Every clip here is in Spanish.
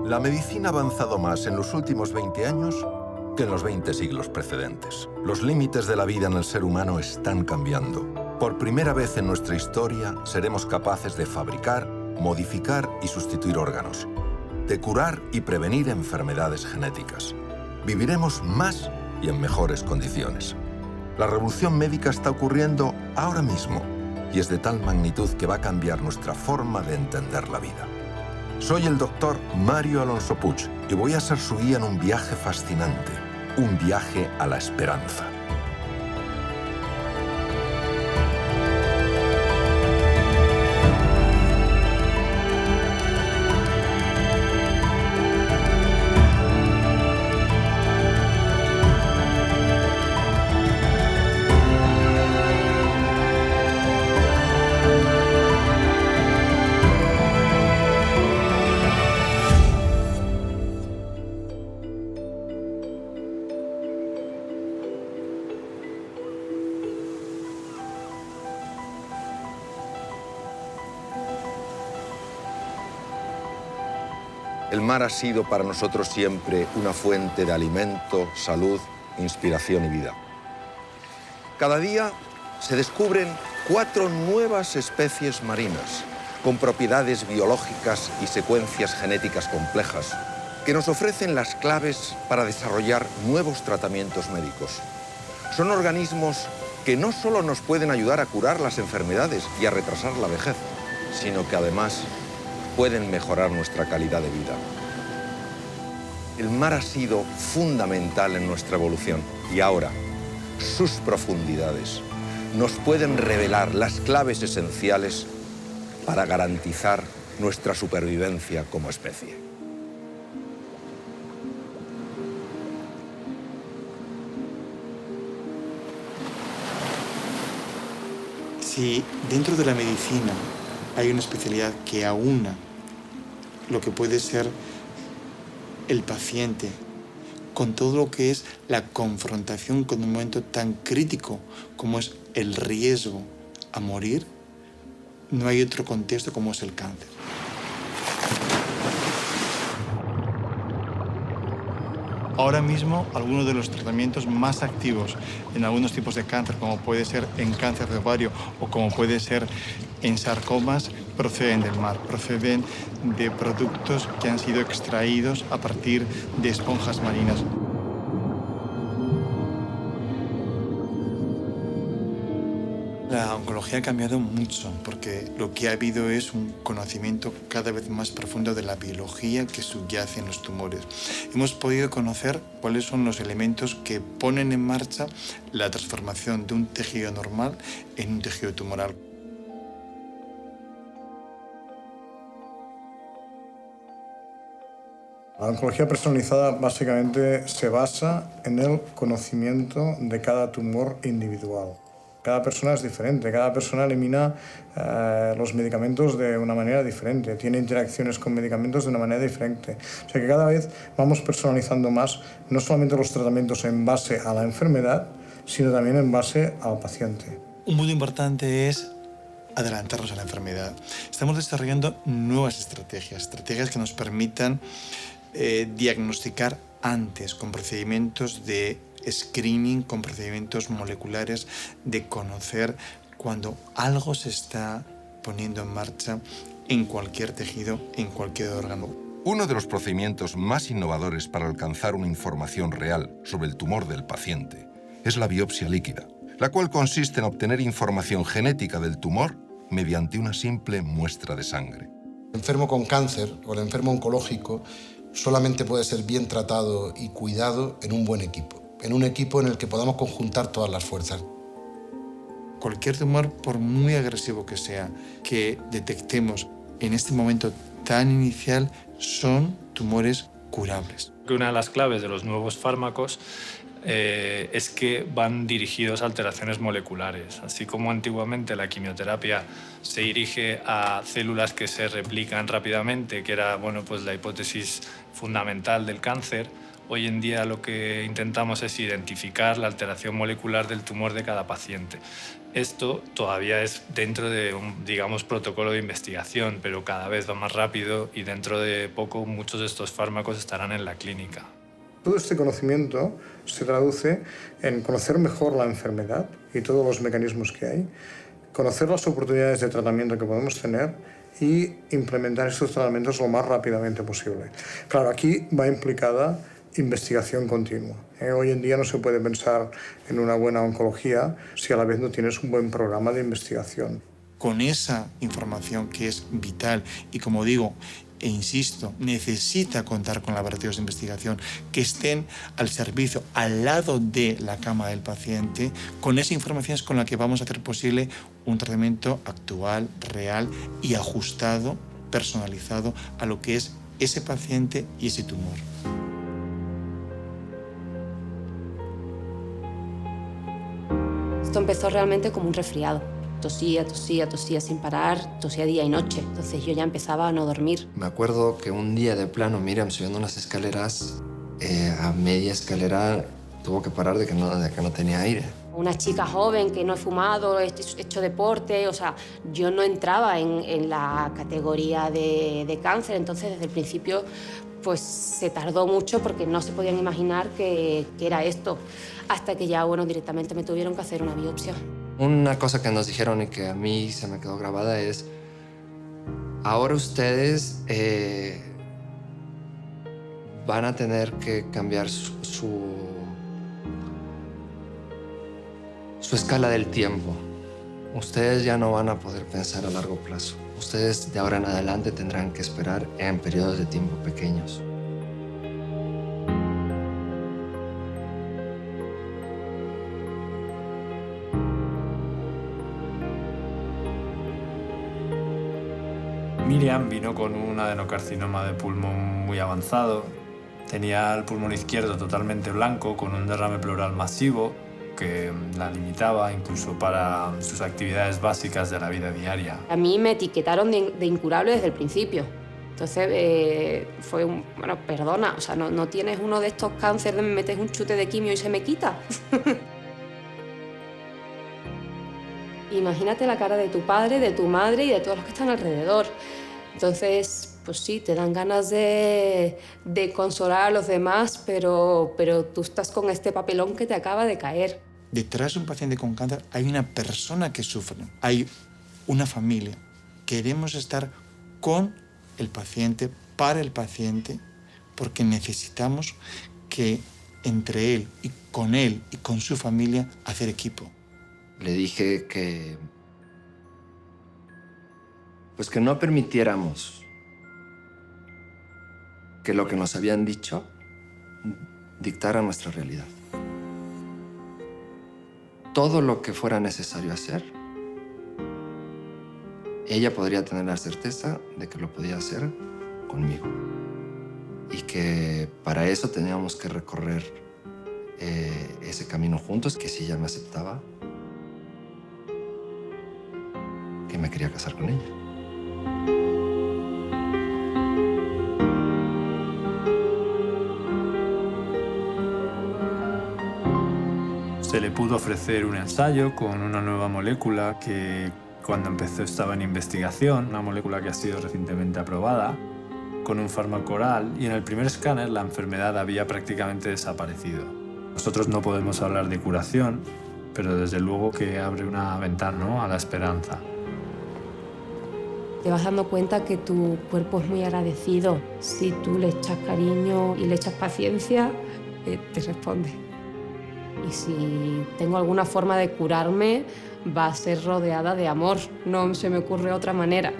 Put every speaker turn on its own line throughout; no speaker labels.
La medicina ha avanzado más en los últimos 20 años que en los 20 siglos precedentes. Los límites de la vida en el ser humano están cambiando. Por primera vez en nuestra historia seremos capaces de fabricar, modificar y sustituir órganos, de curar y prevenir enfermedades genéticas. Viviremos más y en mejores condiciones. La revolución médica está ocurriendo ahora mismo y es de tal magnitud que va a cambiar nuestra forma de entender la vida. Soy el doctor Mario Alonso Puig y voy a ser su guía en un viaje fascinante, un viaje a la esperanza. El mar ha sido para nosotros siempre una fuente de alimento, salud, inspiración y vida. Cada día se descubren 4 nuevas especies marinas con propiedades biológicas y secuencias genéticas complejas que nos ofrecen las claves para desarrollar nuevos tratamientos médicos. Son organismos que no solo nos pueden ayudar a curar las enfermedades y a retrasar la vejez, sino que además pueden mejorar nuestra calidad de vida. El mar ha sido fundamental en nuestra evolución y ahora sus profundidades nos pueden revelar las claves esenciales para garantizar nuestra supervivencia como especie.
Si dentro de la medicina hay una especialidad que aúna lo que puede ser el paciente con todo lo que es la confrontación con un momento tan crítico como es el riesgo a morir, no hay otro contexto como es el cáncer. Ahora mismo, algunos de los tratamientos más activos en algunos tipos de cáncer, como puede ser en cáncer de ovario o como puede ser en sarcomas, proceden del mar, proceden de productos que han sido extraídos a partir de esponjas marinas. La oncología ha cambiado mucho porque lo que ha habido es un conocimiento cada vez más profundo de la biología que subyace en los tumores. Hemos podido conocer cuáles son los elementos que ponen en marcha la transformación de un tejido normal en un tejido tumoral.
La oncología personalizada básicamente se basa en el conocimiento de cada tumor individual. Cada persona es diferente, cada persona elimina los medicamentos de una manera diferente, tiene interacciones con medicamentos de una manera diferente. O sea que cada vez vamos personalizando más, no solamente los tratamientos en base a la enfermedad, sino también en base al paciente.
Un punto importante es adelantarnos a la enfermedad. Estamos desarrollando nuevas estrategias que nos permitan diagnosticar antes con procedimientos de screening, con procedimientos moleculares, de conocer cuando algo se está poniendo en marcha en cualquier tejido, en cualquier órgano.
Uno de los procedimientos más innovadores para alcanzar una información real sobre el tumor del paciente es la biopsia líquida, la cual consiste en obtener información genética del tumor mediante una simple muestra de sangre.
El enfermo con cáncer o el enfermo oncológico solamente puede ser bien tratado y cuidado en un buen equipo, en un equipo en el que podamos conjuntar todas las fuerzas.
Cualquier tumor, por muy agresivo que sea, que detectemos en este momento tan inicial, son tumores curables.
Una de las claves de los nuevos fármacos es que van dirigidos a alteraciones moleculares. Así como antiguamente la quimioterapia se dirige a células que se replican rápidamente, que era pues la hipótesis fundamental del cáncer, Hoy en día lo que intentamos es identificar la alteración molecular del tumor de cada paciente. Esto todavía es dentro de un, digamos, protocolo de investigación, pero cada vez va más rápido y dentro de poco muchos de estos fármacos estarán en la clínica.
Todo este conocimiento se traduce en conocer mejor la enfermedad y todos los mecanismos que hay, conocer las oportunidades de tratamiento que podemos tener y implementar estos tratamientos lo más rápidamente posible. Claro, aquí va implicada investigación continua. Hoy en día no se puede pensar en una buena oncología si a la vez no tienes un buen programa de investigación.
Con esa información que es vital y, como digo, e insisto, necesita contar con laboratorios de investigación que estén al servicio, al lado de la cama del paciente. Con esa información es con la que vamos a hacer posible un tratamiento actual, real y ajustado, personalizado a lo que es ese paciente y ese tumor.
Esto empezó realmente como un resfriado. Tosía sin parar, tosía día y noche. Entonces yo ya empezaba a no dormir.
Me acuerdo que un día de plano, Miriam subiendo unas escaleras, a media escalera tuvo que parar de que no tenía aire.
Una chica joven que no he fumado, he hecho deporte, o sea, yo no entraba en la categoría de cáncer. Entonces desde el principio pues se tardó mucho porque no se podían imaginar que era esto. Hasta que ya, bueno, directamente me tuvieron que hacer una biopsia.
Una cosa que nos dijeron y que a mí se me quedó grabada es: ahora ustedes van a tener que cambiar su escala del tiempo. Ustedes ya no van a poder pensar a largo plazo. Ustedes de ahora en adelante tendrán que esperar en periodos de tiempo pequeños.
Miriam vino con un adenocarcinoma de pulmón muy avanzado. Tenía el pulmón izquierdo totalmente blanco, con un derrame pleural masivo que la limitaba incluso para sus actividades básicas de la vida diaria.
A mí me etiquetaron de incurable desde el principio. Entonces fue un, bueno, perdona, o sea, no tienes uno de estos cánceres, me metes un chute de quimio y se me quita. Imagínate la cara de tu padre, de tu madre y de todos los que están alrededor. Entonces, pues sí, te dan ganas de consolar a los demás, pero tú estás con este papelón que te acaba de caer.
Detrás de un paciente con cáncer hay una persona que sufre, hay una familia. Queremos estar con el paciente, para el paciente, porque necesitamos que entre él y con su familia hacer equipo.
Le dije que no permitiéramos que lo que nos habían dicho dictara nuestra realidad. Todo lo que fuera necesario hacer, ella podría tener la certeza de que lo podía hacer conmigo. Y que para eso teníamos que recorrer ese camino juntos, que si ella me aceptaba, que me quería casar con ella.
Se le pudo ofrecer un ensayo con una nueva molécula que cuando empezó estaba en investigación, una molécula que ha sido recientemente aprobada, con un fármaco oral, y en el primer escáner la enfermedad había prácticamente desaparecido. Nosotros no podemos hablar de curación, pero desde luego que abre una ventana, ¿no?, a la esperanza.
Te vas dando cuenta que tu cuerpo es muy agradecido. Si tú le echas cariño y le echas paciencia, te responde. Y si tengo alguna forma de curarme, va a ser rodeada de amor. No se me ocurre otra manera.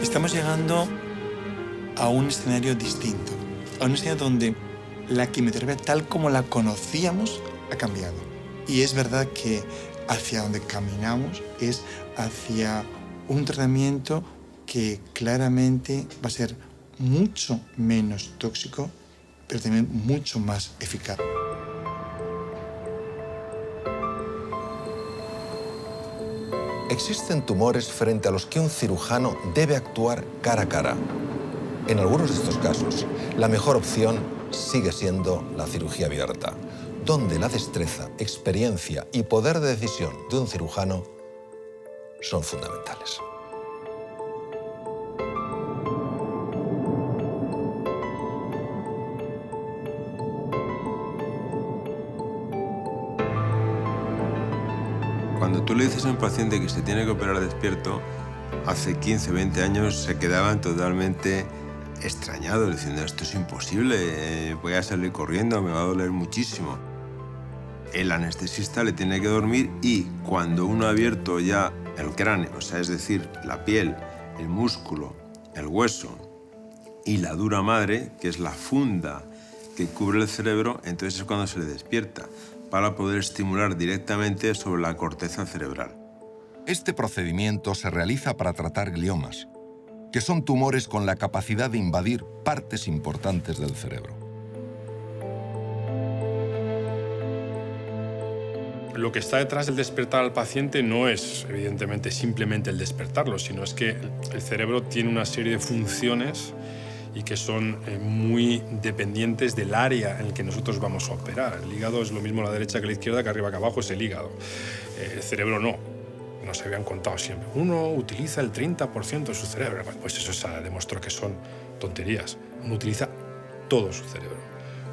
Estamos llegando a un escenario distinto, a un escenario donde la quimioterapia tal como la conocíamos ha cambiado. Y es verdad que hacia donde caminamos es hacia un tratamiento que claramente va a ser mucho menos tóxico pero también mucho más eficaz.
Existen tumores frente a los que un cirujano debe actuar cara a cara. En algunos de estos casos, la mejor opción sigue siendo la cirugía abierta, donde la destreza, experiencia y poder de decisión de un cirujano son fundamentales.
Cuando tú le dices a un paciente que se tiene que operar despierto, hace 15, 20 años se quedaban totalmente extrañados, diciendo esto es imposible, voy a salir corriendo, me va a doler muchísimo. El anestesista le tiene que dormir y cuando uno ha abierto ya el cráneo, o sea, es decir, la piel, el músculo, el hueso y la dura madre, que es la funda que cubre el cerebro, entonces es cuando se le despierta, para poder estimular directamente sobre la corteza cerebral.
Este procedimiento se realiza para tratar gliomas, que son tumores con la capacidad de invadir partes importantes del cerebro.
Lo que está detrás del despertar al paciente no es, evidentemente, simplemente el despertarlo, sino es que el cerebro tiene una serie de funciones y que son muy dependientes del área en el que nosotros vamos a operar. El hígado es lo mismo a la derecha que a la izquierda, que arriba que abajo es el hígado. El cerebro no. Nos habían contado siempre. Uno utiliza el 30% de su cerebro. Pues eso se demostró que son tonterías. Uno utiliza todo su cerebro.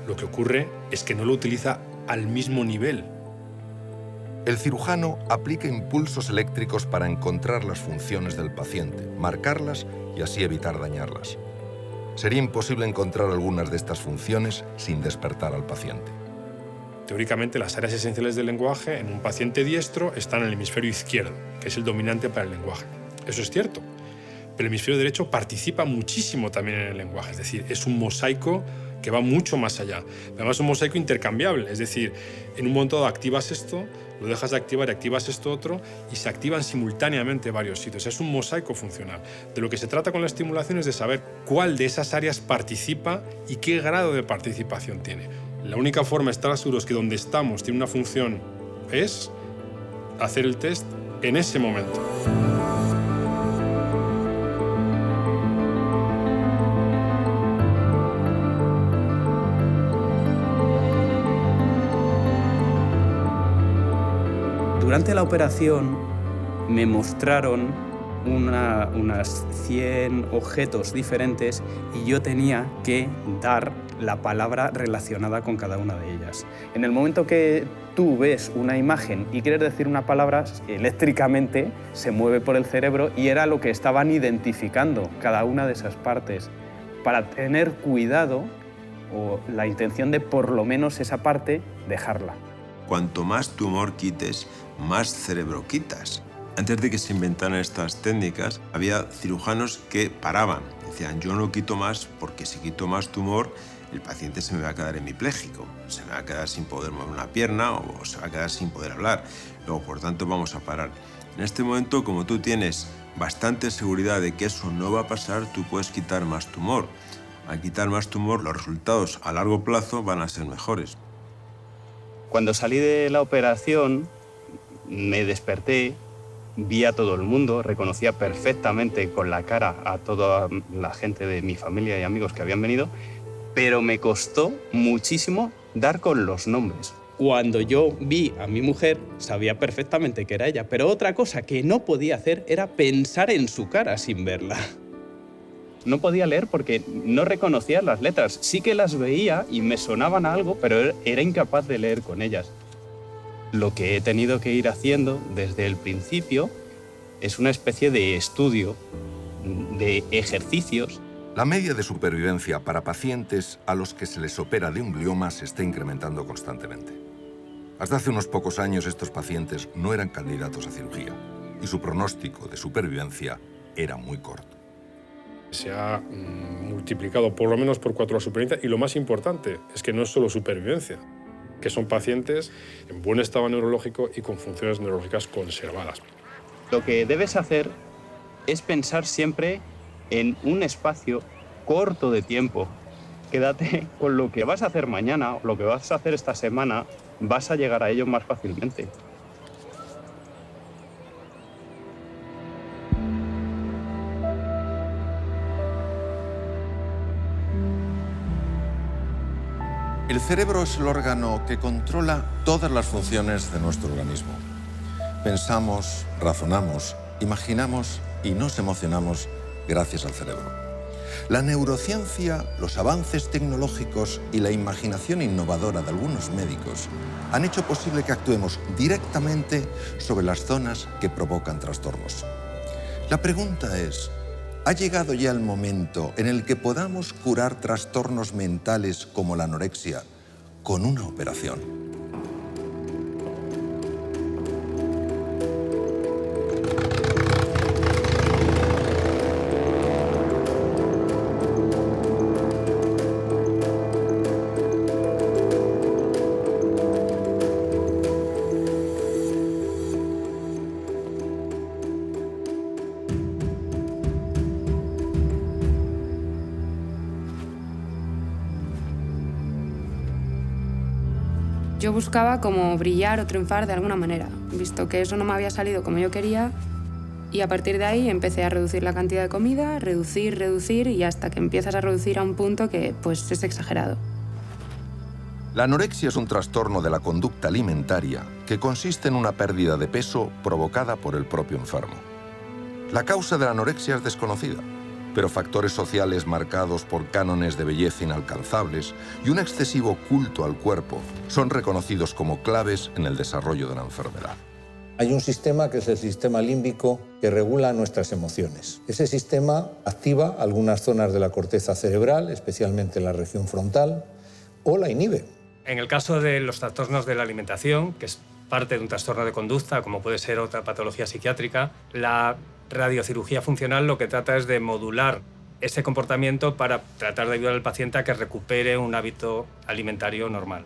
Lo que ocurre es que no lo utiliza al mismo nivel.
El cirujano aplica impulsos eléctricos para encontrar las funciones del paciente, marcarlas y así evitar dañarlas. Sería imposible encontrar algunas de estas funciones sin despertar al paciente.
Teóricamente, las áreas esenciales del lenguaje en un paciente diestro están en el hemisferio izquierdo, que es el dominante para el lenguaje. Eso es cierto, pero el hemisferio derecho participa muchísimo también en el lenguaje, es decir, es un mosaico que va mucho más allá. Además, es un mosaico intercambiable, es decir, en un momento dado activas esto, lo dejas de activar y activas esto otro y se activan simultáneamente varios sitios. Es un mosaico funcional. De lo que se trata con la estimulación es de saber cuál de esas áreas participa y qué grado de participación tiene. La única forma de estar seguros que donde estamos tiene una función es hacer el test en ese momento.
Durante la operación me mostraron unas 100 objetos diferentes y yo tenía que dar la palabra relacionada con cada una de ellas. En el momento que tú ves una imagen y quieres decir una palabra, eléctricamente se mueve por el cerebro y era lo que estaban identificando cada una de esas partes para tener cuidado o la intención de por lo menos esa parte dejarla.
Cuanto más tumor quites, más cerebro quitas. Antes de que se inventaran estas técnicas, había cirujanos que paraban. Decían, yo no quito más porque si quito más tumor, el paciente se me va a quedar hemipléjico, se me va a quedar sin poder mover una pierna o se va a quedar sin poder hablar. Luego, por tanto, vamos a parar. En este momento, como tú tienes bastante seguridad de que eso no va a pasar, tú puedes quitar más tumor. Al quitar más tumor, los resultados a largo plazo van a ser mejores.
Cuando salí de la operación, me desperté, vi a todo el mundo, reconocía perfectamente con la cara a toda la gente de mi familia y amigos que habían venido, pero me costó muchísimo dar con los nombres. Cuando yo vi a mi mujer, sabía perfectamente que era ella, pero otra cosa que no podía hacer era pensar en su cara sin verla. No podía leer porque no reconocía las letras. Sí que las veía y me sonaban a algo, pero era incapaz de leer con ellas. Lo que he tenido que ir haciendo desde el principio es una especie de estudio, de ejercicios.
La media de supervivencia para pacientes a los que se les opera de un glioma se está incrementando constantemente. Hasta hace unos pocos años estos pacientes no eran candidatos a cirugía y su pronóstico de supervivencia era muy corto.
Se ha multiplicado por lo menos por 4 la supervivencia y lo más importante es que no es solo supervivencia, que son pacientes en buen estado neurológico y con funciones neurológicas conservadas.
Lo que debes hacer es pensar siempre en un espacio corto de tiempo, quédate con lo que vas a hacer mañana o lo que vas a hacer esta semana, vas a llegar a ello más fácilmente.
El cerebro es el órgano que controla todas las funciones de nuestro organismo. Pensamos, razonamos, imaginamos y nos emocionamos gracias al cerebro. La neurociencia, los avances tecnológicos y la imaginación innovadora de algunos médicos han hecho posible que actuemos directamente sobre las zonas que provocan trastornos. La pregunta es, ¿ha llegado ya el momento en el que podamos curar trastornos mentales como la anorexia con una operación?
Yo buscaba como brillar o triunfar de alguna manera, visto que eso no me había salido como yo quería, y a partir de ahí empecé a reducir la cantidad de comida, reducir, y hasta que empiezas a reducir a un punto que pues es exagerado.
La anorexia es un trastorno de la conducta alimentaria que consiste en una pérdida de peso provocada por el propio enfermo. La causa de la anorexia es desconocida, pero factores sociales marcados por cánones de belleza inalcanzables y un excesivo culto al cuerpo son reconocidos como claves en el desarrollo de la enfermedad.
Hay un sistema que es el sistema límbico que regula nuestras emociones. Ese sistema activa algunas zonas de la corteza cerebral, especialmente la región frontal, o la inhibe.
En el caso de los trastornos de la alimentación, que es parte de un trastorno de conducta, como puede ser otra patología psiquiátrica, la radiocirugía funcional lo que trata es de modular ese comportamiento para tratar de ayudar al paciente a que recupere un hábito alimentario normal.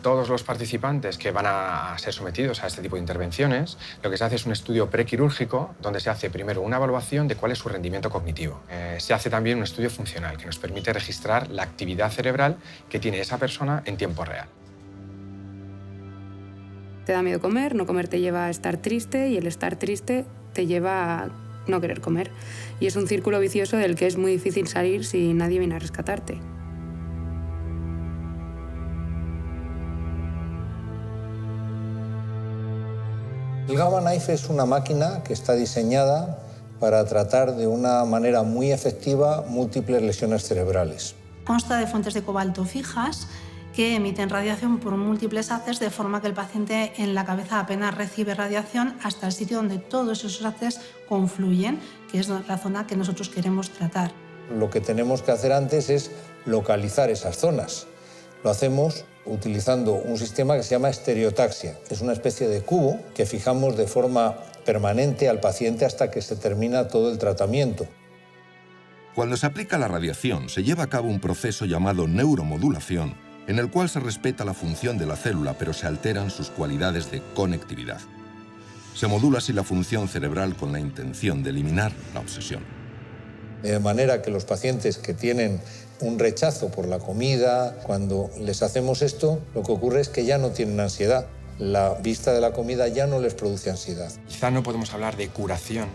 Todos los participantes que van a ser sometidos a este tipo de intervenciones, lo que se hace es un estudio prequirúrgico donde se hace primero una evaluación de cuál es su rendimiento cognitivo. Se hace también un estudio funcional que nos permite registrar la actividad cerebral que tiene esa persona en tiempo real.
Te da miedo comer, no comer te lleva a estar triste y el estar triste te lleva a no querer comer. Y es un círculo vicioso del que es muy difícil salir si nadie viene a rescatarte.
El Gamma Knife es una máquina que está diseñada para tratar de una manera muy efectiva múltiples lesiones cerebrales.
Consta de fuentes de cobalto fijas que emiten radiación por múltiples haces de forma que el paciente en la cabeza apenas recibe radiación hasta el sitio donde todos esos haces confluyen, que es la zona que nosotros queremos tratar.
Lo que tenemos que hacer antes es localizar esas zonas. Lo hacemos utilizando un sistema que se llama estereotaxia. Es una especie de cubo que fijamos de forma permanente al paciente hasta que se termina todo el tratamiento.
Cuando se aplica la radiación, se lleva a cabo un proceso llamado neuromodulación, en el cual se respeta la función de la célula, pero se alteran sus cualidades de conectividad. Se modula así la función cerebral con la intención de eliminar la obsesión.
De manera que los pacientes que tienen un rechazo por la comida, cuando les hacemos esto, lo que ocurre es que ya no tienen ansiedad. La vista de la comida ya no les produce ansiedad.
Quizá no podemos hablar de curación,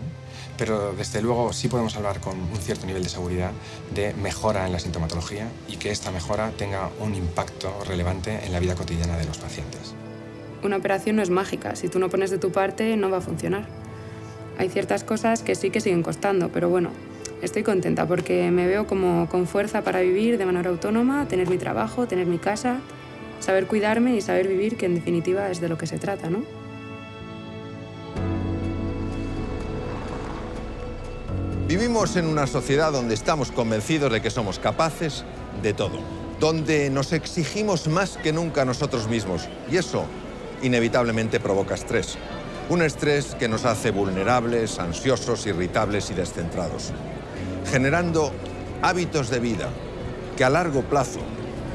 pero desde luego sí podemos hablar con un cierto nivel de seguridad de mejora en la sintomatología y que esta mejora tenga un impacto relevante en la vida cotidiana de los pacientes.
Una operación no es mágica. Si tú no pones de tu parte, no va a funcionar. Hay ciertas cosas que sí que siguen costando, pero bueno, estoy contenta porque me veo como con fuerza para vivir de manera autónoma, tener mi trabajo, tener mi casa, saber cuidarme y saber vivir, que en definitiva es de lo que se trata, ¿no?
Vivimos en una sociedad donde estamos convencidos de que somos capaces de todo, donde nos exigimos más que nunca a nosotros mismos, y eso inevitablemente provoca estrés. Un estrés que nos hace vulnerables, ansiosos, irritables y descentrados, generando hábitos de vida que a largo plazo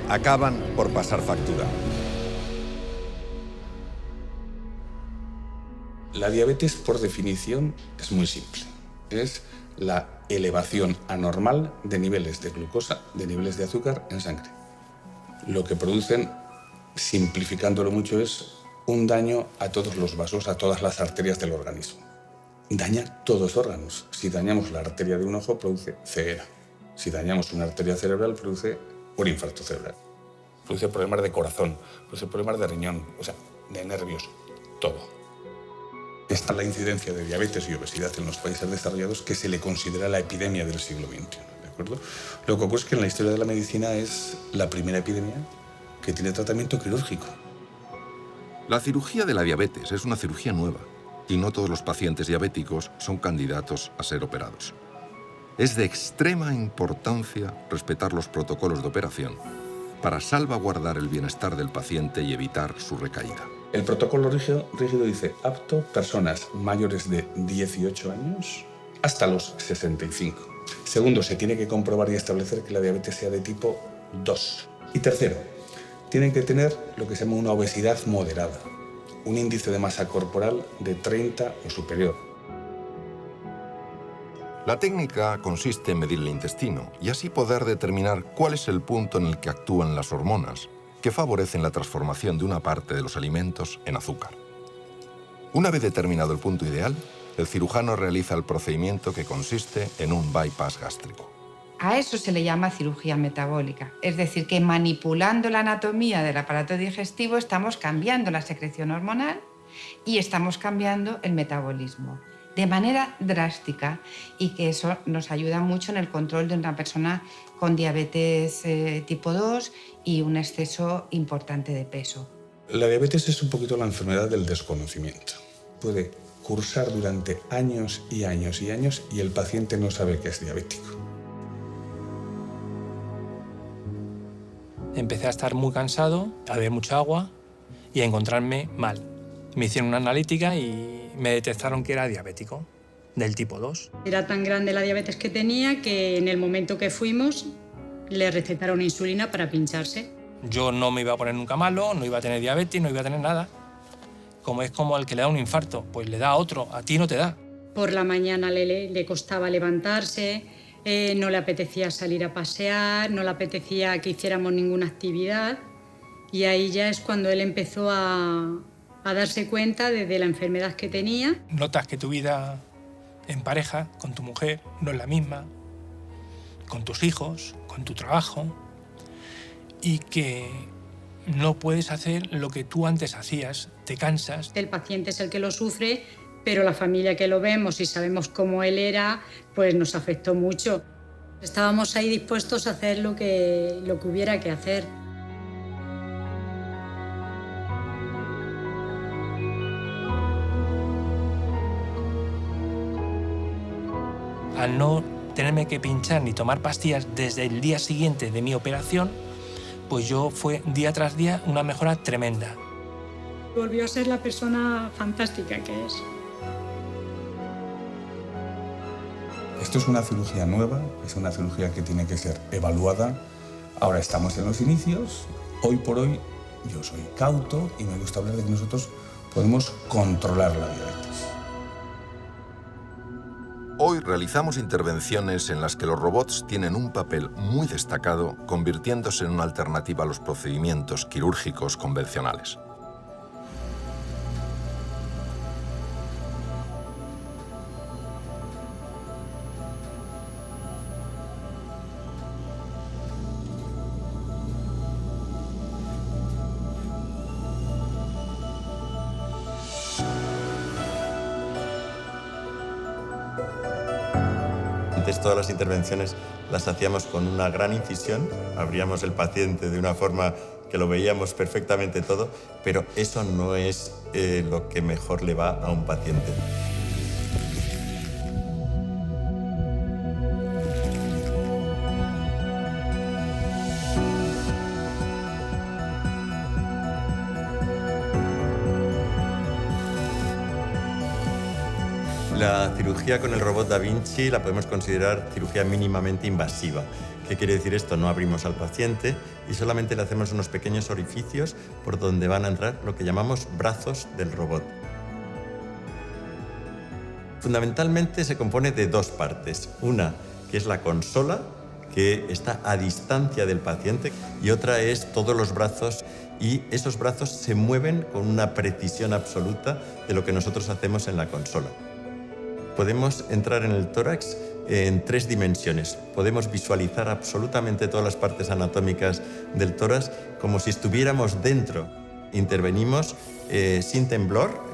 acaban por pasar factura.
La diabetes, por definición, es muy simple. Es la elevación anormal de niveles de glucosa, de niveles de azúcar en sangre. Lo que producen, simplificándolo mucho, es un daño a todos los vasos, a todas las arterias del organismo. Daña todos los órganos. Si dañamos la arteria de un ojo, produce ceguera. Si dañamos una arteria cerebral, produce un infarto cerebral. Produce problemas de corazón, produce problemas de riñón, o sea, de nervios, todo. Está la incidencia de diabetes y obesidad en los países desarrollados, que se le considera la epidemia del siglo XXI, ¿de acuerdo? Lo que ocurre es que en la historia de la medicina es la primera epidemia que tiene tratamiento quirúrgico.
La cirugía de la diabetes es una cirugía nueva y no todos los pacientes diabéticos son candidatos a ser operados. Es de extrema importancia respetar los protocolos de operación para salvaguardar el bienestar del paciente y evitar su recaída.
El protocolo rígido dice apto personas mayores de 18 años hasta los 65. Segundo, se tiene que comprobar y establecer que la diabetes sea de tipo 2. Y tercero, tienen que tener lo que se llama una obesidad moderada, un índice de masa corporal de 30 o superior.
La técnica consiste en medir el intestino y así poder determinar cuál es el punto en el que actúan las hormonas que favorecen la transformación de una parte de los alimentos en azúcar. Una vez determinado el punto ideal, el cirujano realiza el procedimiento que consiste en un bypass gástrico.
A eso se le llama cirugía metabólica, es decir, que manipulando la anatomía del aparato digestivo estamos cambiando la secreción hormonal y estamos cambiando el metabolismo de manera drástica, y que eso nos ayuda mucho en el control de una persona con diabetes tipo 2 y un exceso importante de peso.
La diabetes es un poquito la enfermedad del desconocimiento. Puede cursar durante años y años y años y el paciente no sabe que es diabético.
Empecé a estar muy cansado, a beber mucha agua y a encontrarme mal. Me hicieron una analítica y me detectaron que era diabético, del tipo 2.
Era tan grande la diabetes que tenía que en el momento que fuimos le recetaron insulina para pincharse.
Yo no me iba a poner nunca malo, no iba a tener diabetes, no iba a tener nada. Como es como al que le da un infarto, pues le da a otro, a ti no te da.
Por la mañana le costaba levantarse, no le apetecía salir a pasear, no le apetecía que hiciéramos ninguna actividad, y ahí ya es cuando él empezó a darse cuenta de la enfermedad que tenía.
Notas que tu vida en pareja, con tu mujer, no es la misma, con tus hijos, con tu trabajo, y que no puedes hacer lo que tú antes hacías, te cansas.
El paciente es el que lo sufre, pero la familia que lo vemos y sabemos cómo él era, pues nos afectó mucho. Estábamos ahí dispuestos a hacer lo que hubiera que hacer.
Al no tenerme que pinchar ni tomar pastillas desde el día siguiente de mi operación, pues yo fue día tras día una mejora tremenda.
Volvió a ser la persona fantástica que es.
Esto es una cirugía nueva, es una cirugía que tiene que ser evaluada. Ahora estamos en los inicios. Hoy por hoy yo soy cauto y me gusta hablar de que nosotros podemos controlar la diabetes.
Hoy realizamos intervenciones en las que los robots tienen un papel muy destacado, convirtiéndose en una alternativa a los procedimientos quirúrgicos convencionales.
Antes todas las intervenciones las hacíamos con una gran incisión, abríamos el paciente de una forma que lo veíamos perfectamente todo, pero eso no es lo que mejor le va a un paciente. La cirugía con el robot Da Vinci la podemos considerar cirugía mínimamente invasiva. ¿Qué quiere decir esto? No abrimos al paciente y solamente le hacemos unos pequeños orificios por donde van a entrar lo que llamamos brazos del robot. Fundamentalmente se compone de dos partes. Una, que es la consola, que está a distancia del paciente, y otra es todos los brazos, y esos brazos se mueven con una precisión absoluta de lo que nosotros hacemos en la consola. Podemos entrar en el tórax en 3 dimensiones. Podemos visualizar absolutamente todas las partes anatómicas del tórax como si estuviéramos dentro. Intervenimos sin temblor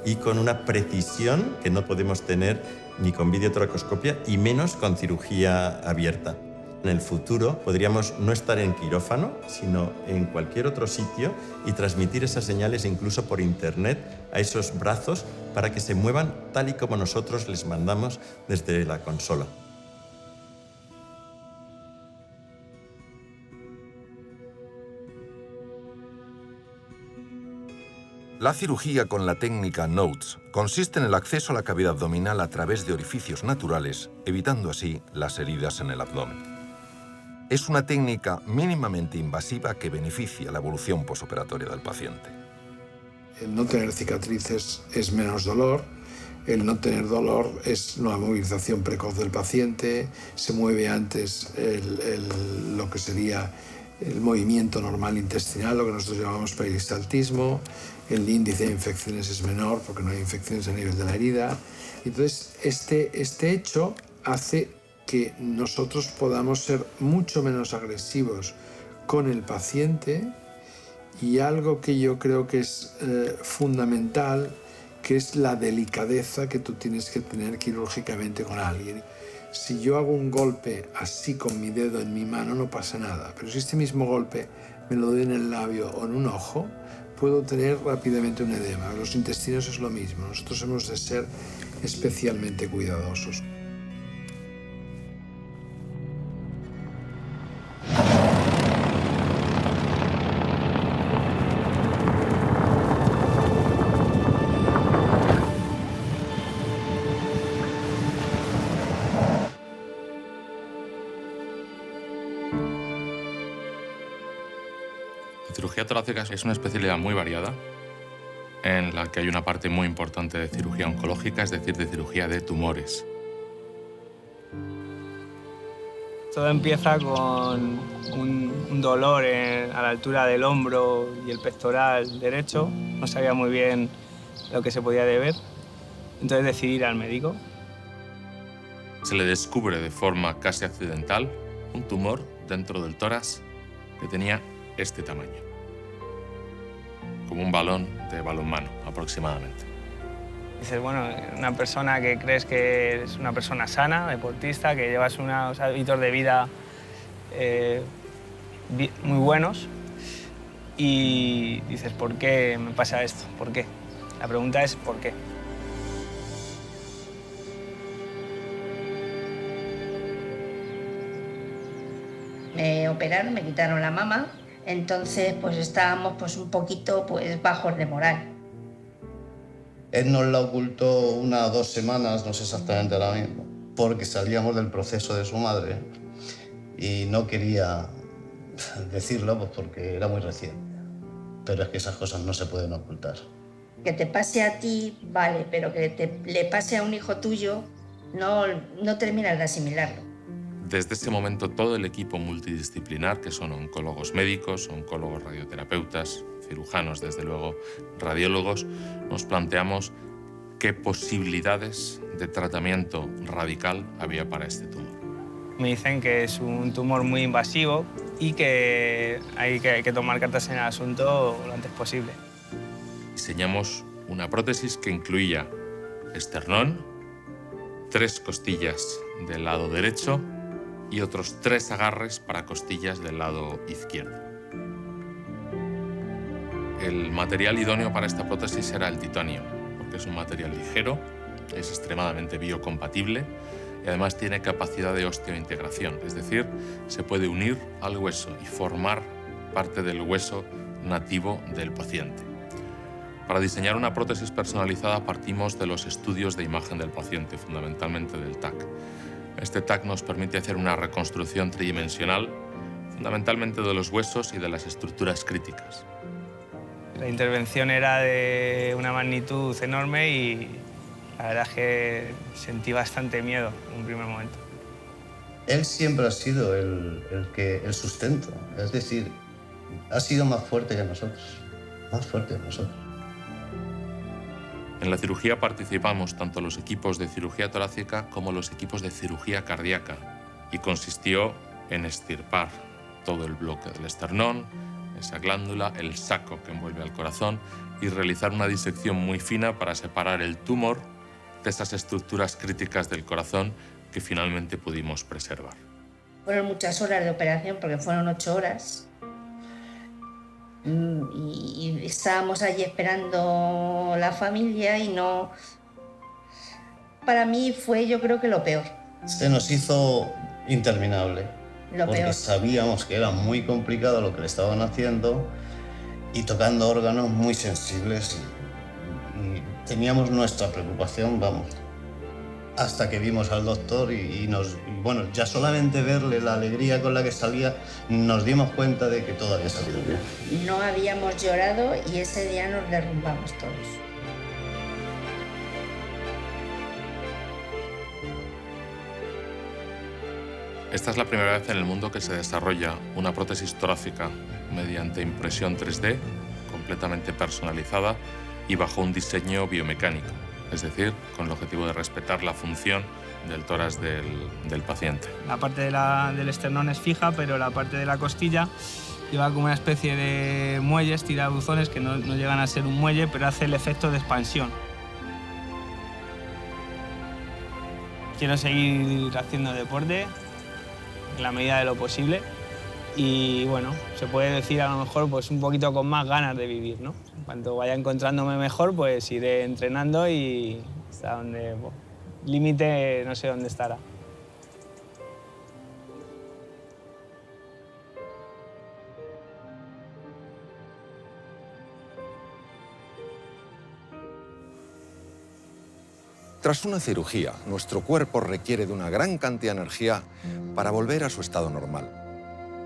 y con una precisión que no podemos tener ni con videotoracoscopia y menos con cirugía abierta. En el futuro podríamos no estar en quirófano, sino en cualquier otro sitio y transmitir esas señales incluso por internet a esos brazos para que se muevan tal y como nosotros les mandamos desde la consola.
La cirugía con la técnica Notes consiste en el acceso a la cavidad abdominal a través de orificios naturales, evitando así las heridas en el abdomen. Es una técnica mínimamente invasiva que beneficia la evolución posoperatoria del paciente.
El no tener cicatrices es menos dolor, el no tener dolor es una movilización precoz del paciente, se mueve antes lo que sería el movimiento normal intestinal, lo que nosotros llamamos peristaltismo, el índice de infecciones es menor porque no hay infecciones a nivel de la herida. Entonces, este hecho hace que nosotros podamos ser mucho menos agresivos con el paciente, y algo que yo creo que es fundamental, que es la delicadeza que tú tienes que tener quirúrgicamente con alguien. Si yo hago un golpe así con mi dedo en mi mano no pasa nada, pero si este mismo golpe me lo doy en el labio o en un ojo, puedo tener rápidamente un edema. Los intestinos es lo mismo, nosotros hemos de ser especialmente cuidadosos.
La cirugía torácica es una especialidad muy variada en la que hay una parte muy importante de cirugía oncológica, es decir, de cirugía de tumores.
Todo empieza con un dolor a la altura del hombro y el pectoral derecho. No sabía muy bien lo que se podía deber, entonces decidí ir al médico.
Se le descubre de forma casi accidental un tumor dentro del tórax que tenía este tamaño, como un balón de balonmano aproximadamente.
Dices, bueno, una persona que crees que es una persona sana, deportista, que llevas unos hábitos de vida muy buenos, y dices, ¿por qué me pasa esto? ¿Por qué? La pregunta es ¿por qué?
Me operaron, me quitaron la mama, entonces pues estábamos pues un poquito pues bajos de moral.
Él nos la ocultó 1 o 2 semanas, no sé exactamente ahora mismo, porque salíamos del proceso de su madre y no quería decirlo pues porque era muy reciente. Pero es que esas cosas no se pueden ocultar.
Que te pase a ti, vale, pero que le pase a un hijo tuyo, no terminas de asimilarlo.
Desde ese momento todo el equipo multidisciplinar, que son oncólogos médicos, oncólogos radioterapeutas, cirujanos, desde luego, radiólogos, nos planteamos qué posibilidades de tratamiento radical había para este tumor.
Me dicen que es un tumor muy invasivo y que hay que tomar cartas en el asunto lo antes posible.
Diseñamos una prótesis que incluía esternón, 3 costillas del lado derecho y otros 3 agarres para costillas del lado izquierdo. El material idóneo para esta prótesis era el titanio, porque es un material ligero, es extremadamente biocompatible y además tiene capacidad de osteointegración, es decir, se puede unir al hueso y formar parte del hueso nativo del paciente. Para diseñar una prótesis personalizada partimos de los estudios de imagen del paciente, fundamentalmente del TAC. Este TAC nos permite hacer una reconstrucción tridimensional, fundamentalmente de los huesos y de las estructuras críticas.
La intervención era de una magnitud enorme La verdad es que sentí bastante miedo en un primer momento.
Él siempre ha sido el sustento, es decir, ha sido más fuerte que nosotros, más fuerte que nosotros.
En la cirugía participamos tanto los equipos de cirugía torácica como los equipos de cirugía cardíaca y consistió en extirpar todo el bloque del esternón, esa glándula, el saco que envuelve al corazón y realizar una disección muy fina para separar el tumor de esas estructuras críticas del corazón que finalmente pudimos preservar.
Fueron muchas horas de operación porque fueron 8 horas. Y estábamos allí esperando la familia y no... Para mí fue, yo creo que lo peor.
Se nos hizo interminable. Porque sabíamos que era muy complicado lo que le estaban haciendo y tocando órganos muy sensibles y teníamos nuestra preocupación, vamos, hasta que vimos al doctor y bueno, ya solamente verle la alegría con la que salía, nos dimos cuenta de que todo había salido bien.
No habíamos llorado y ese día nos derrumbamos todos.
Esta es la primera vez en el mundo que se desarrolla una prótesis torácica mediante impresión 3D, completamente personalizada y bajo un diseño biomecánico, es decir, con el objetivo de respetar la función del tórax del paciente.
La parte del esternón es fija, pero la parte de la costilla lleva como una especie de muelles, tirabuzones, que no llegan a ser un muelle, pero hace el efecto de expansión. Quiero seguir haciendo deporte en la medida de lo posible y bueno, se puede decir a lo mejor pues un poquito con más ganas de vivir, ¿no? Cuando vaya encontrándome mejor, pues iré entrenando y hasta donde límite no sé dónde estará.
Tras una cirugía, nuestro cuerpo requiere de una gran cantidad de energía para volver a su estado normal.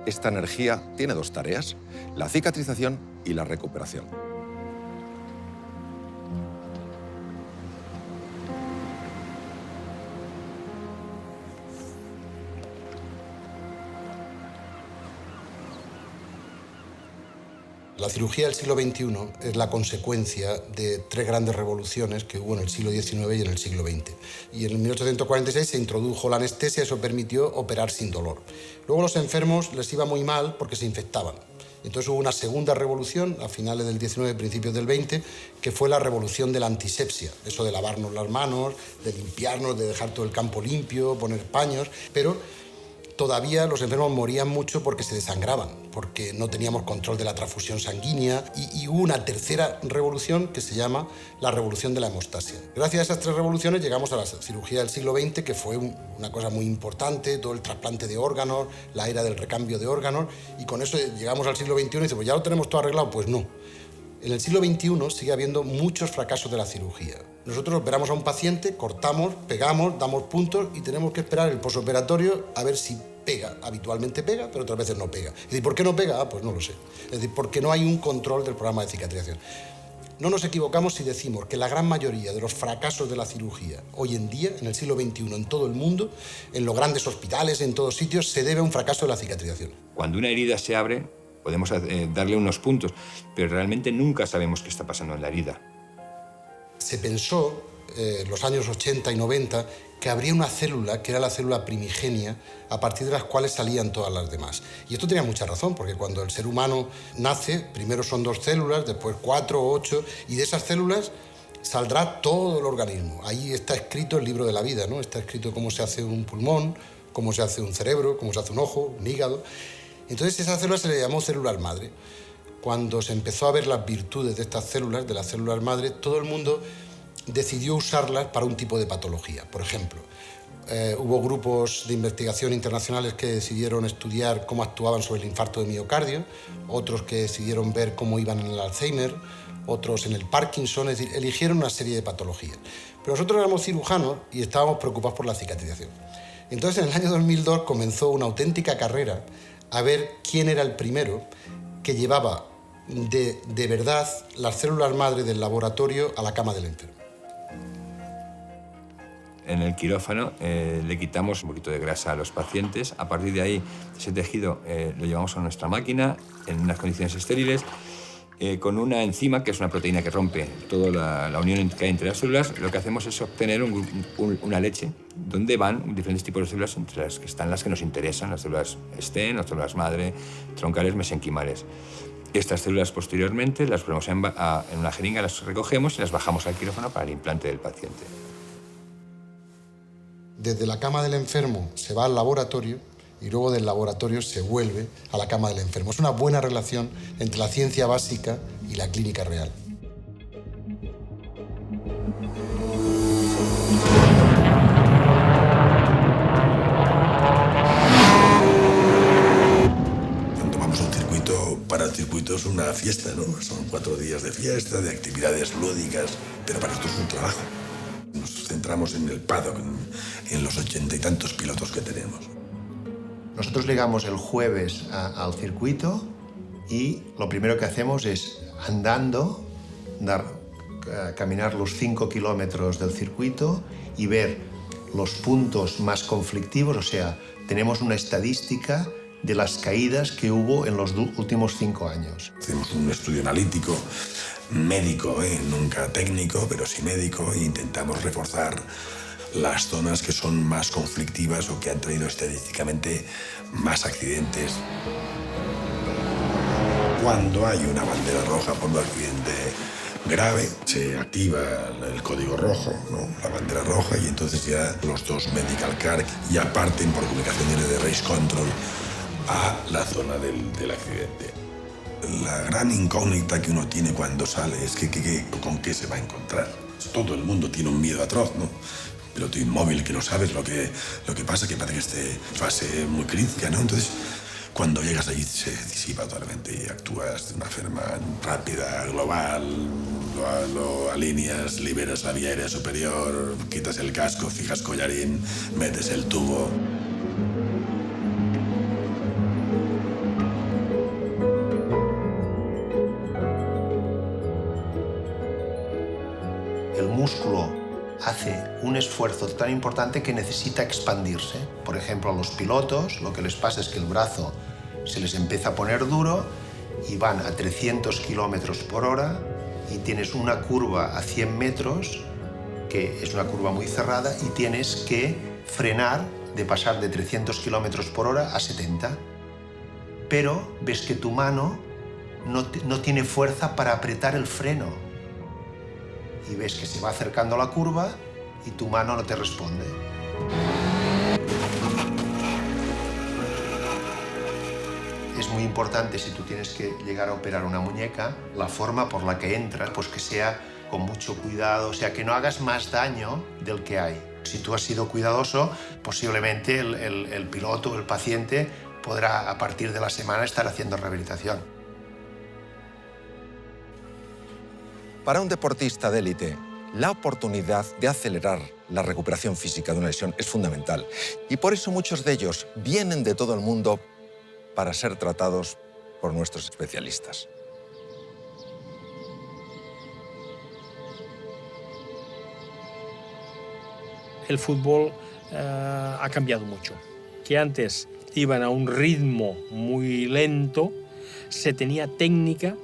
Esta energía tiene dos tareas, la cicatrización y la recuperación.
La cirugía del siglo XXI es la consecuencia de tres grandes revoluciones que hubo en el siglo XIX y en el siglo XX. Y en 1846 se introdujo la anestesia, eso permitió operar sin dolor. Luego a los enfermos les iba muy mal porque se infectaban. Entonces hubo una segunda revolución a finales del XIX, principios del XX, que fue la revolución de la antisepsia. Eso de lavarnos las manos, de limpiarnos, de dejar todo el campo limpio, poner paños, pero todavía los enfermos morían mucho porque se desangraban, porque no teníamos control de la transfusión sanguínea y hubo una tercera revolución que se llama la revolución de la hemostasia. Gracias a esas tres revoluciones llegamos a la cirugía del siglo XX, que fue una cosa muy importante, todo el trasplante de órganos, la era del recambio de órganos, y con eso llegamos al siglo XXI y dice, pues ya lo tenemos todo arreglado. Pues no. En el siglo XXI sigue habiendo muchos fracasos de la cirugía. Nosotros operamos a un paciente, cortamos, pegamos, damos puntos y tenemos que esperar el posoperatorio a ver si pega. Habitualmente pega, pero otras veces no pega. Es decir, ¿por qué no pega? Pues no lo sé. Es decir, porque no hay un control del programa de cicatrización. No nos equivocamos si decimos que la gran mayoría de los fracasos de la cirugía hoy en día, en el siglo XXI, en todo el mundo, en los grandes hospitales, en todos sitios, se debe a un fracaso de la cicatrización.
Cuando una herida se abre, podemos darle unos puntos, pero realmente nunca sabemos qué está pasando en la herida.
Se pensó en los años 80 y 90 que habría una célula que era la célula primigenia a partir de las cuales salían todas las demás. Y esto tenía mucha razón, porque cuando el ser humano nace, primero son 2 células, después 4 o 8, y de esas células saldrá todo el organismo. Ahí está escrito el libro de la vida, ¿no? Está escrito cómo se hace un pulmón, cómo se hace un cerebro, cómo se hace un ojo, un hígado. Entonces esa célula se le llamó células madre. Cuando se empezó a ver las virtudes de estas células, de las células madre, todo el mundo decidió usarlas para un tipo de patología. Por ejemplo, hubo grupos de investigación internacionales que decidieron estudiar cómo actuaban sobre el infarto de miocardio, otros que decidieron ver cómo iban en el Alzheimer, otros en el Parkinson, es decir, eligieron una serie de patologías. Pero nosotros éramos cirujanos y estábamos preocupados por la cicatrización. Entonces, en el año 2002 comenzó una auténtica carrera a ver quién era el primero que llevaba de verdad las células madre del laboratorio a la cama del enfermo.
En el quirófano le quitamos un poquito de grasa a los pacientes. A partir de ahí, ese tejido lo llevamos a nuestra máquina en unas condiciones estériles con una enzima, que es una proteína que rompe toda la unión que hay entre las células. Lo que hacemos es obtener una leche donde van diferentes tipos de células, entre las que están las que nos interesan, las células STEM, las células madre, troncales, mesenquimales. Estas células posteriormente las ponemos en una jeringa, las recogemos y las bajamos al quirófano para el implante del paciente.
Desde la cama del enfermo se va al laboratorio y luego del laboratorio se vuelve a la cama del enfermo. Es una buena relación entre la ciencia básica y la clínica real.
Cuando vamos a un circuito, para el circuito es una fiesta, ¿no? Son 4 días de fiesta, de actividades lúdicas, pero para nosotros es un trabajo. Nos centramos en el paddock, en los 80 y tantos pilotos que tenemos.
Nosotros llegamos el jueves al circuito y lo primero que hacemos es, andando, caminar los 5 kilómetros del circuito y ver los puntos más conflictivos, o sea, tenemos una estadística de las caídas que hubo en los últimos 5 años.
Hacemos un estudio analítico, médico, nunca técnico, pero sí médico, e intentamos reforzar las zonas que son más conflictivas o que han traído estadísticamente más accidentes. Cuando hay una bandera roja por un accidente grave, se activa el código rojo, ¿no? La bandera roja, y entonces ya los 2 medical car ya parten por comunicaciones de race control a la zona del accidente. La gran incógnita que uno tiene cuando sale es con qué se va a encontrar. Todo el mundo tiene un miedo atroz, ¿no? Piloto inmóvil, que no sabes lo que pasa, que parece que esté en fase muy crítica, ¿no? Entonces, cuando llegas allí se disipa totalmente y actúas de una forma rápida, global, lo alineas, liberas la vía aérea superior, quitas el casco, fijas collarín, metes el tubo.
El músculo hace un esfuerzo tan importante que necesita expandirse. Por ejemplo, a los pilotos lo que les pasa es que el brazo se les empieza a poner duro y van a 300 kilómetros por hora y tienes una curva a 100 metros, que es una curva muy cerrada, y tienes que frenar de pasar de 300 kilómetros por hora a 70. Pero ves que tu mano no tiene fuerza para apretar el freno. Y ves que se va acercando la curva y tu mano no te responde. Es muy importante, si tú tienes que llegar a operar una muñeca, la forma por la que entras, pues que sea con mucho cuidado, o sea, que no hagas más daño del que hay. Si tú has sido cuidadoso, posiblemente el piloto, el paciente, podrá a partir de la semana estar haciendo rehabilitación.
Para un deportista de élite, la oportunidad de acelerar la recuperación física de una lesión es fundamental. Y por eso muchos de ellos vienen de todo el mundo para ser tratados por nuestros especialistas.
El fútbol ha cambiado mucho. Que antes iban a un ritmo muy lento, se tenía técnica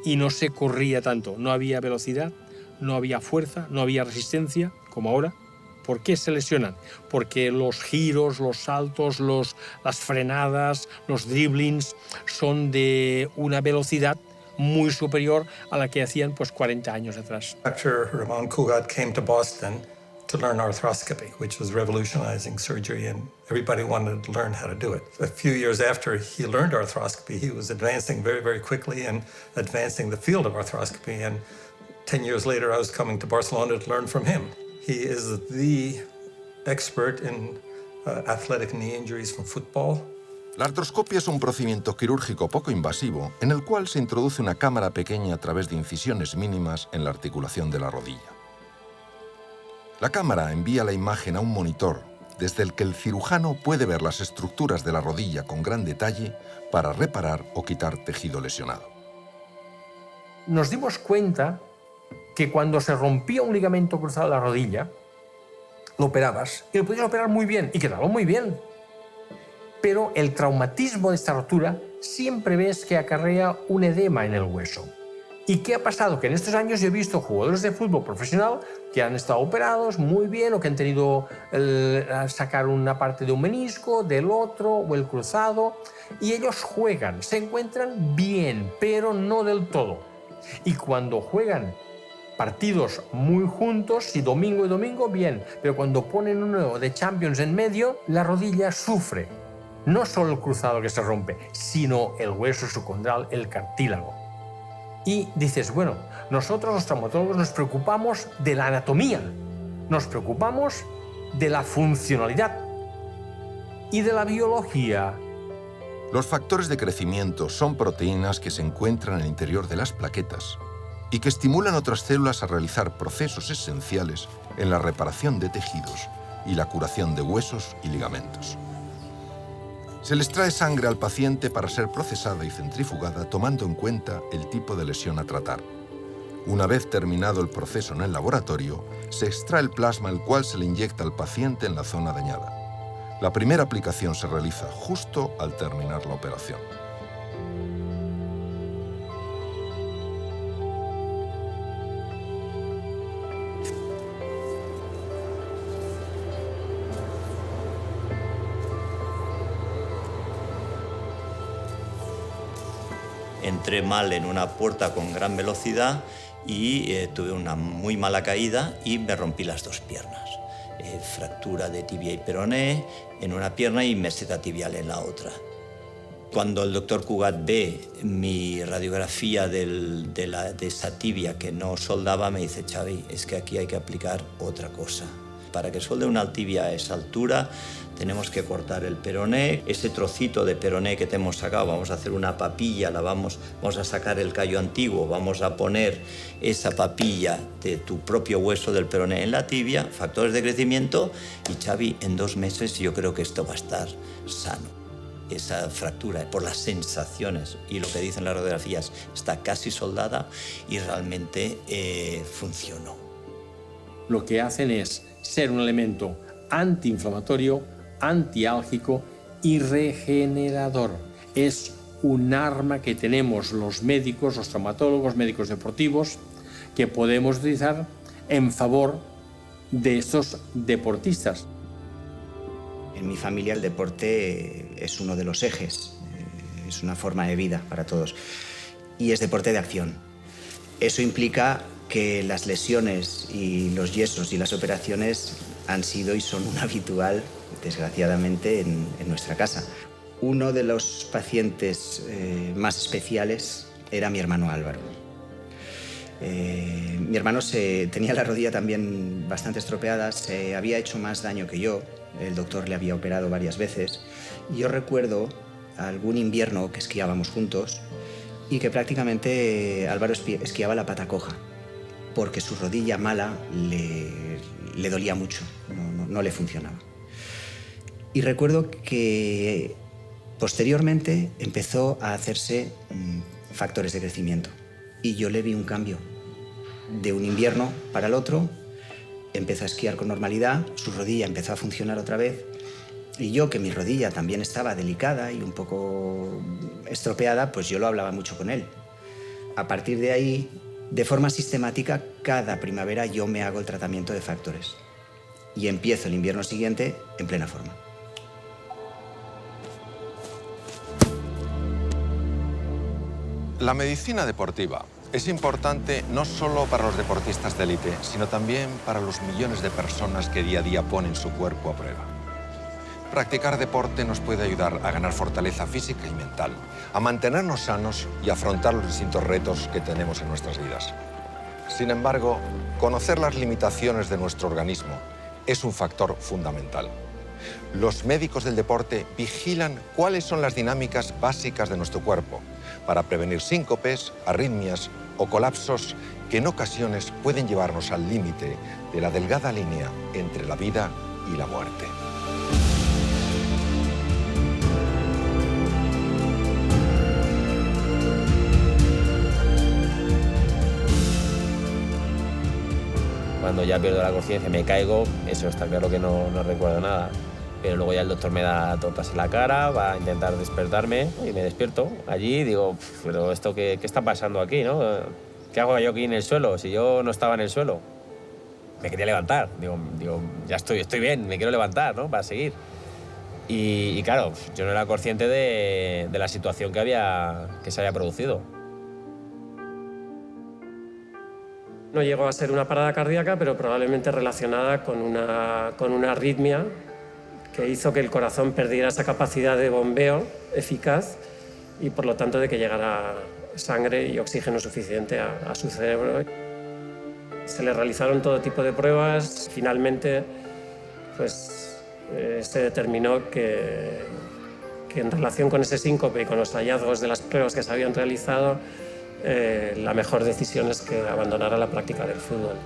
y no se corría tanto. No había velocidad, no había fuerza, no había resistencia, como ahora. ¿Por qué se lesionan? Porque los giros, los saltos, las frenadas, los dribblings son de una velocidad muy superior a la que hacían pues 40 años atrás.
Dr. Ramon Cugat came to Boston to learn arthroscopy, which was revolutionizing surgery, and everybody wanted to learn how to do it. A few years after he learned arthroscopy, he was advancing very, very quickly and advancing the field of arthroscopy. And 10 years later, I was coming to Barcelona to learn from him. He is the expert in athletic knee injuries from football.
La artroscopia es un procedimiento quirúrgico poco invasivo en el cual se introduce una cámara pequeña a través de incisiones mínimas en la articulación de la rodilla. La cámara envía la imagen a un monitor desde el que el cirujano puede ver las estructuras de la rodilla con gran detalle para reparar o quitar tejido lesionado.
Nos dimos cuenta que cuando se rompía un ligamento cruzado de la rodilla,
lo operabas y lo podías operar muy bien y quedaba muy bien. Pero el traumatismo de esta rotura siempre ves que acarrea un edema en el hueso. ¿Y qué ha pasado? Que en estos años yo he visto jugadores de fútbol profesional que han estado operados muy bien o que han tenido sacar una parte de un menisco, del otro o el cruzado, y ellos juegan, se encuentran bien, pero no del todo. Y cuando juegan partidos muy juntos, y domingo, bien, pero cuando ponen uno de Champions en medio, la rodilla sufre. No solo el cruzado que se rompe, sino el hueso subcondral, el cartílago. Y dices, bueno, nosotros los traumatólogos nos preocupamos de la anatomía, nos preocupamos de la funcionalidad y de la biología.
Los factores de crecimiento son proteínas que se encuentran en el interior de las plaquetas y que estimulan otras células a realizar procesos esenciales en la reparación de tejidos y la curación de huesos y ligamentos. Se les trae sangre al paciente para ser procesada y centrifugada tomando en cuenta el tipo de lesión a tratar. Una vez terminado el proceso en el laboratorio, se extrae el plasma el cual se le inyecta al paciente en la zona dañada. La primera aplicación se realiza justo al terminar la operación.
Entré mal en una puerta con gran velocidad y tuve una muy mala caída y me rompí las dos piernas. Fractura de tibia y peroné en una pierna y meseta tibial en la otra. Cuando el doctor Cugat ve mi radiografía de esa tibia que no soldaba, me dice, Xavi, es que aquí hay que aplicar otra cosa. Para que solde una tibia a esa altura, tenemos que cortar el peroné. Ese trocito de peroné que te hemos sacado, vamos a hacer una papilla, vamos a sacar el callo antiguo, vamos a poner esa papilla de tu propio hueso del peroné en la tibia, factores de crecimiento, y Xavi, en 2 meses yo creo que esto va a estar sano. Esa fractura, por las sensaciones y lo que dicen las radiografías, está casi soldada y realmente funcionó.
Lo que hacen es ser un elemento antiinflamatorio, antiálgico y regenerador. Es un arma que tenemos los médicos, los traumatólogos, médicos deportivos, que podemos utilizar en favor de estos deportistas.
En mi familia el deporte es uno de los ejes, es una forma de vida para todos y es deporte de acción. Eso implica que las lesiones y los yesos y las operaciones han sido y son un habitual, desgraciadamente, en nuestra casa. Uno de los pacientes más especiales era mi hermano Álvaro. Mi hermano tenía la rodilla también bastante estropeada, se había hecho más daño que yo, el doctor le había operado varias veces. Y yo recuerdo algún invierno que esquiábamos juntos y que prácticamente Álvaro esquiaba la pata coja, porque su rodilla mala le dolía mucho, no le funcionaba. Y recuerdo que posteriormente empezó a hacerse factores de crecimiento y yo le vi un cambio. De un invierno para el otro, empezó a esquiar con normalidad, su rodilla empezó a funcionar otra vez y yo, que mi rodilla también estaba delicada y un poco estropeada, pues yo lo hablaba mucho con él. A partir de ahí, de forma sistemática, cada primavera yo me hago el tratamiento de factores y empiezo el invierno siguiente en plena forma.
La medicina deportiva es importante no solo para los deportistas de élite, sino también para los millones de personas que día a día ponen su cuerpo a prueba. Practicar deporte nos puede ayudar a ganar fortaleza física y mental, a mantenernos sanos y afrontar los distintos retos que tenemos en nuestras vidas. Sin embargo, conocer las limitaciones de nuestro organismo es un factor fundamental. Los médicos del deporte vigilan cuáles son las dinámicas básicas de nuestro cuerpo para prevenir síncopes, arritmias o colapsos que en ocasiones pueden llevarnos al límite de la delgada línea entre la vida y la muerte.
Cuando ya pierdo la conciencia, me caigo, eso está claro que no recuerdo nada. Pero luego ya el doctor me da tortas en la cara, va a intentar despertarme y me despierto allí y digo, pero esto qué está pasando aquí, ¿no? ¿Qué hago yo aquí en el suelo si yo no estaba en el suelo? Me quería levantar, digo ya estoy bien, me quiero levantar, ¿no? Para seguir. Y claro, yo no era consciente de la situación que se había producido.
No llegó a ser una parada cardíaca, pero probablemente relacionada con una arritmia que hizo que el corazón perdiera esa capacidad de bombeo eficaz y por lo tanto de que llegara sangre y oxígeno suficiente a su cerebro. Se le realizaron todo tipo de pruebas. Finalmente pues, se determinó que en relación con ese síncope y con los hallazgos de las pruebas que se habían realizado, la mejor decisión es que abandonara la práctica del fútbol.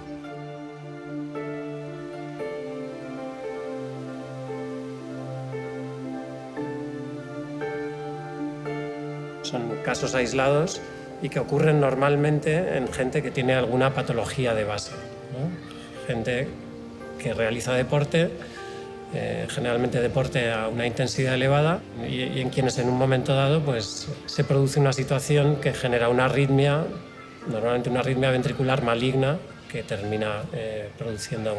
Son casos aislados y que ocurren normalmente en gente que tiene alguna patología de base, ¿no? Gente que realiza deporte, generalmente deporte a una intensidad elevada y en quienes en un momento dado pues, se produce una situación que genera una arritmia, normalmente una arritmia ventricular maligna que termina produciendo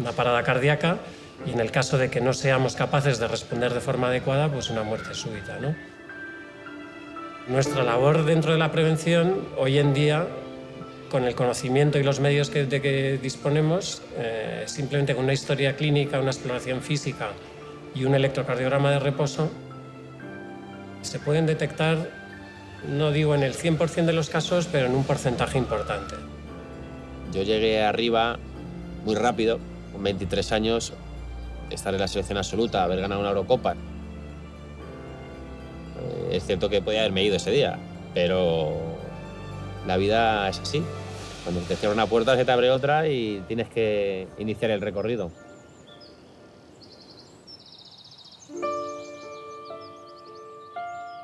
una parada cardíaca y en el caso de que no seamos capaces de responder de forma adecuada, pues una muerte súbita, ¿no? Nuestra labor dentro de la prevención, hoy en día, con el conocimiento y los medios de que disponemos, simplemente con una historia clínica, una exploración física y un electrocardiograma de reposo, se pueden detectar, no digo en el 100% de los casos, pero en un porcentaje importante.
Yo llegué arriba muy rápido, con 23 años, estar en la selección absoluta, haber ganado una Eurocopa. Es cierto que podía haberme ido ese día, pero la vida es así. Cuando te cierra una puerta se te abre otra y tienes que iniciar el recorrido.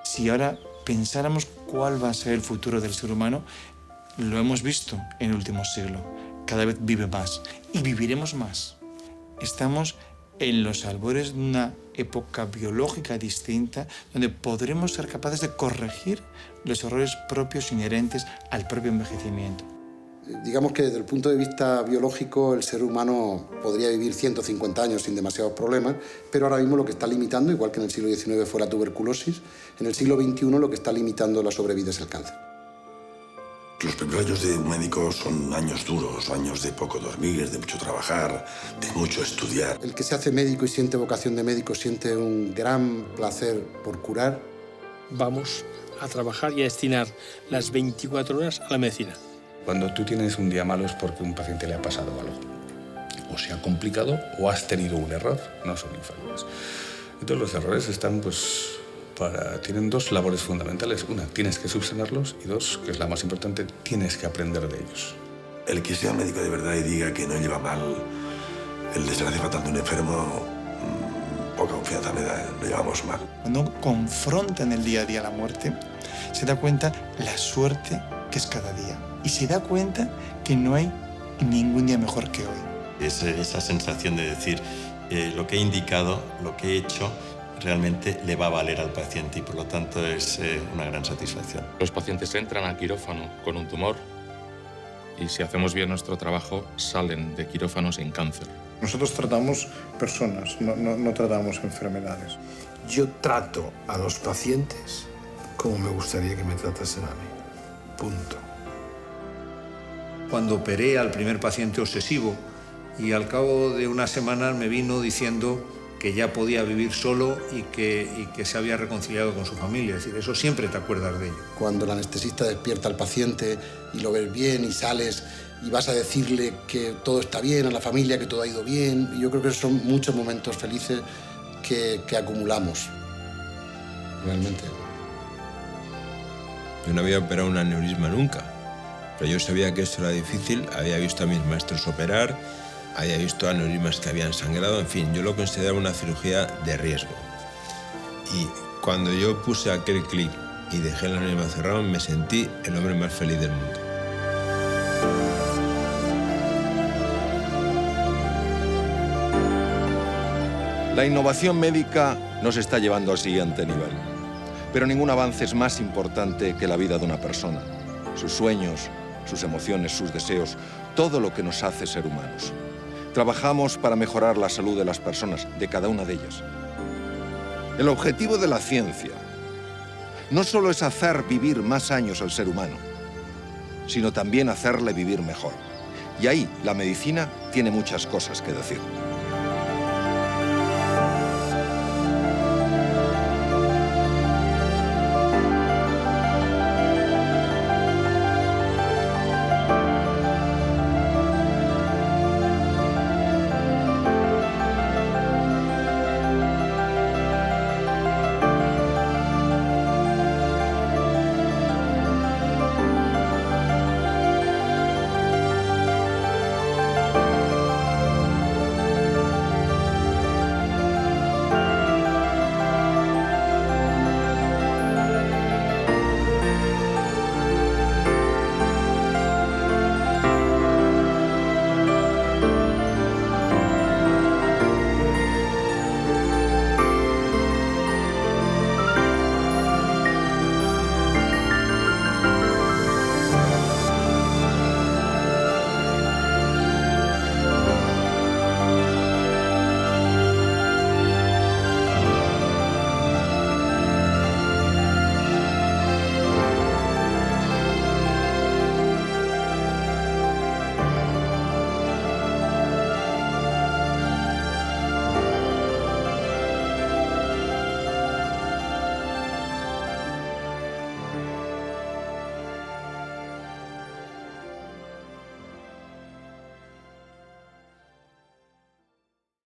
Si ahora pensáramos cuál va a ser el futuro del ser humano, lo hemos visto en el último siglo. Cada vez vive más y viviremos más. Estamos en los albores de una época biológica distinta, donde podremos ser capaces de corregir los errores propios inherentes al propio envejecimiento.
Digamos que desde el punto de vista biológico el ser humano podría vivir 150 años sin demasiados problemas, pero ahora mismo lo que está limitando, igual que en el siglo XIX fue la tuberculosis, en el siglo XXI lo que está limitando la sobrevida es el cáncer.
Los primeros años de un médico son años duros, años de poco dormir, de mucho trabajar, de mucho estudiar.
El que se hace médico y siente vocación de médico siente un gran placer por curar.
Vamos a trabajar y a destinar las 24 horas a la medicina.
Cuando tú tienes un día malo es porque a un paciente le ha pasado algo. O se ha complicado o has tenido un error, no son infalibles. Entonces los errores están tienen dos labores fundamentales. Una, tienes que subsanarlos y dos, que es la más importante, tienes que aprender de ellos.
El que sea médico de verdad y diga que no lleva mal el desgracia fatal de un enfermo, poca confianza me da, lo llevamos mal.
Cuando confronta en el día a día la muerte, se da cuenta la suerte que es cada día. Y se da cuenta que no hay ningún día mejor que hoy.
Esa sensación de decir, lo que he indicado, lo que he hecho, realmente le va a valer al paciente y por lo tanto es una gran satisfacción.
Los pacientes entran al quirófano con un tumor y si hacemos bien nuestro trabajo salen de quirófano sin cáncer.
Nosotros tratamos personas, no tratamos enfermedades. Yo trato a los pacientes como me gustaría que me tratasen a mí. Punto.
Cuando operé al primer paciente obsesivo y al cabo de unas semanas me vino diciendo que ya podía vivir solo y que se había reconciliado con su familia. Es decir, eso siempre te acuerdas de ello.
Cuando el anestesista despierta al paciente y lo ves bien y sales y vas a decirle que todo está bien a la familia, que todo ha ido bien, y yo creo que son muchos momentos felices que acumulamos, realmente.
Yo no había operado un aneurisma nunca, pero yo sabía que esto era difícil, había visto a mis maestros operar, había visto aneurismas que habían sangrado, en fin, yo lo consideraba una cirugía de riesgo. Y cuando yo puse aquel clic y dejé el aneurisma cerrado, me sentí el hombre más feliz del mundo.
La innovación médica nos está llevando al siguiente nivel. Pero ningún avance es más importante que la vida de una persona. Sus sueños, sus emociones, sus deseos, todo lo que nos hace ser humanos. Trabajamos para mejorar la salud de las personas, de cada una de ellas. El objetivo de la ciencia no solo es hacer vivir más años al ser humano, sino también hacerle vivir mejor. Y ahí la medicina tiene muchas cosas que decir.